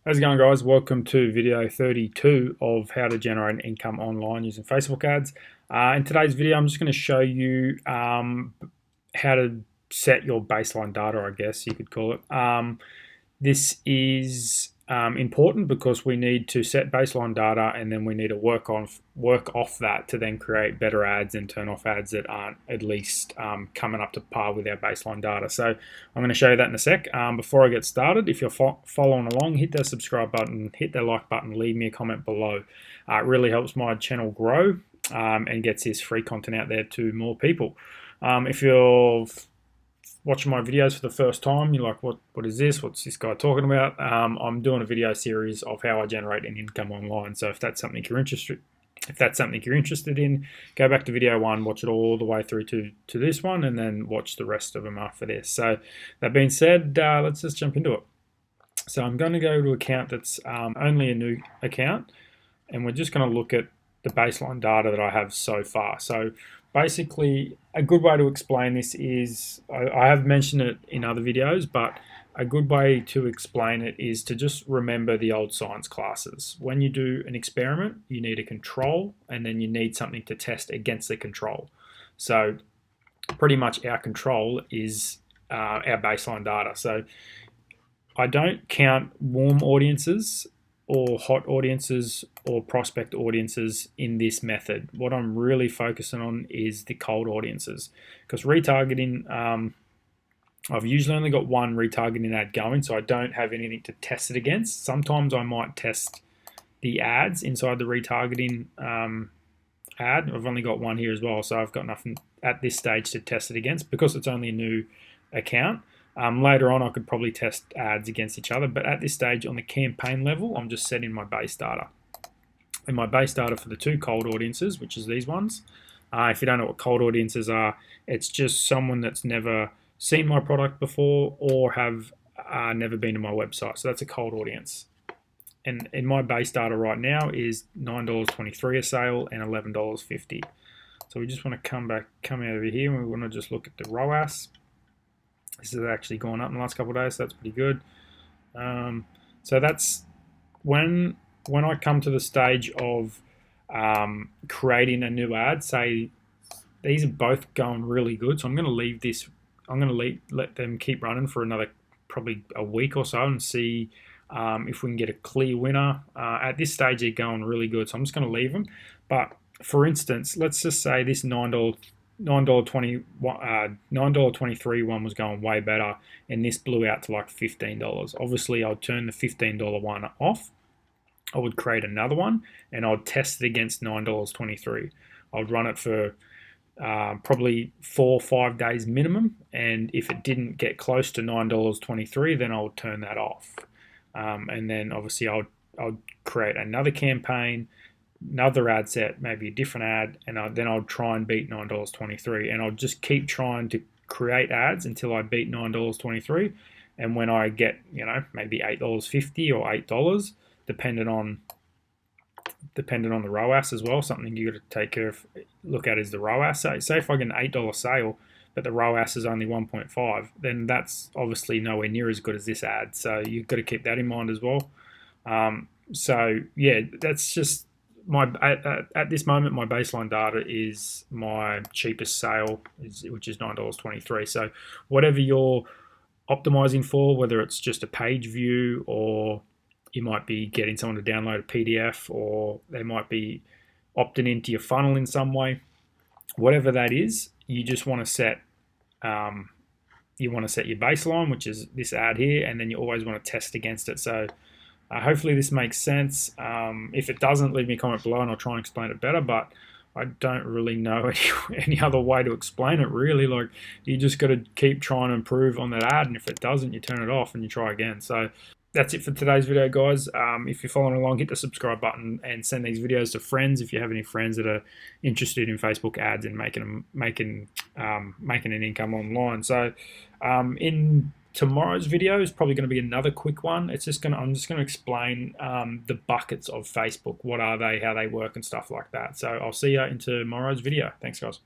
How's it going, guys? Welcome to video 32 of how to generate an income online using Facebook ads. In today's video, I'm just going to show you how to set your baseline data, I guess you could call it. This is important because we need to set baseline data and then we need to work off that to then create better ads and turn off ads that aren't at least coming up to par with our baseline data. So I'm going to show you that in a sec. Before I get started, if you're following along, hit that subscribe button, hit that like button, leave me a comment below. It really helps my channel grow and gets this free content out there to more people. If you're watching my videos for the first time, you're like, what is this? What's this guy talking about? I'm doing a video series of how I generate an income online. So if that's something you're interested in, go back to video 1, watch it all the way through to this one, and then watch the rest of them after this. So that being said, let's just jump into it. So I'm going to go to an account that's only a new account, and we're just going to look at the baseline data that I have so far. So basically, a good way to explain this is, I have mentioned it in other videos, but a good way to explain it is to just remember the old science classes. When you do an experiment, you need a control, and then you need something to test against the control. So pretty much our control is our baseline data. So I don't count warm audiences or hot audiences or prospect audiences in this method. What I'm really focusing on is the cold audiences, because retargeting, I've usually only got one retargeting ad going, so I don't have anything to test it against. Sometimes I might test the ads inside the retargeting ad. I've only got one here as well, so I've got nothing at this stage to test it against because it's only a new account. Later on, I could probably test ads against each other, but at this stage on the campaign level, I'm just setting my base data. And my base data for the two cold audiences, which is these ones. If you don't know what cold audiences are, it's just someone that's never seen my product before or have never been to my website. So that's a cold audience. And in my base data right now is $9.23 a sale and $11.50. So we just want to come over here, and we want to just look at the ROAS. This has actually gone up in the last couple of days, so that's pretty good. So that's when I come to the stage of creating a new ad. Say these are both going really good, so I'm going to leave this. I'm going to let them keep running for another probably a week or so and see if we can get a clear winner. At this stage, they're going really good, so I'm just going to leave them. But for instance, let's just say this $9.23 one was going way better, and this blew out to like $15. Obviously, I'll turn the $15 one off. I would create another one, and I'd test it against $9.23. I'd run it for probably 4 or 5 days minimum, and if it didn't get close to $9.23, then I'll turn that off. And then obviously I'll create another campaign, another ad set, maybe a different ad, and then I'll try and beat $9.23, and I'll just keep trying to create ads until I beat $9.23. And when I get, maybe $8.50 or $8, depending on the ROAS as well, something you got to look at is the ROAS. Say if I get an $8 sale, but the ROAS is only 1.5, then that's obviously nowhere near as good as this ad. So you've got to keep that in mind as well. So yeah, that's just at this moment, my baseline data is my cheapest sale, which is $9.23. So whatever you're optimizing for, whether it's just a page view, or you might be getting someone to download a PDF, or they might be opting into your funnel in some way, whatever that is, you just want to set your baseline, which is this ad here, and then you always want to test against it. So hopefully this makes sense. If it doesn't, leave me a comment below and I'll try and explain it better, but I don't really know any other way to explain it, really. Like, you just got to keep trying to improve on that ad, and if it doesn't, you turn it off and you try again. So that's it for today's video, guys. If you're following along, hit the subscribe button and send these videos to friends if you have any friends that are interested in Facebook ads and making an income online. So in tomorrow's video is probably going to be another quick one. I'm just going to explain the buckets of Facebook. What are they, how they work, and stuff like that. So I'll see you in tomorrow's video. Thanks, guys.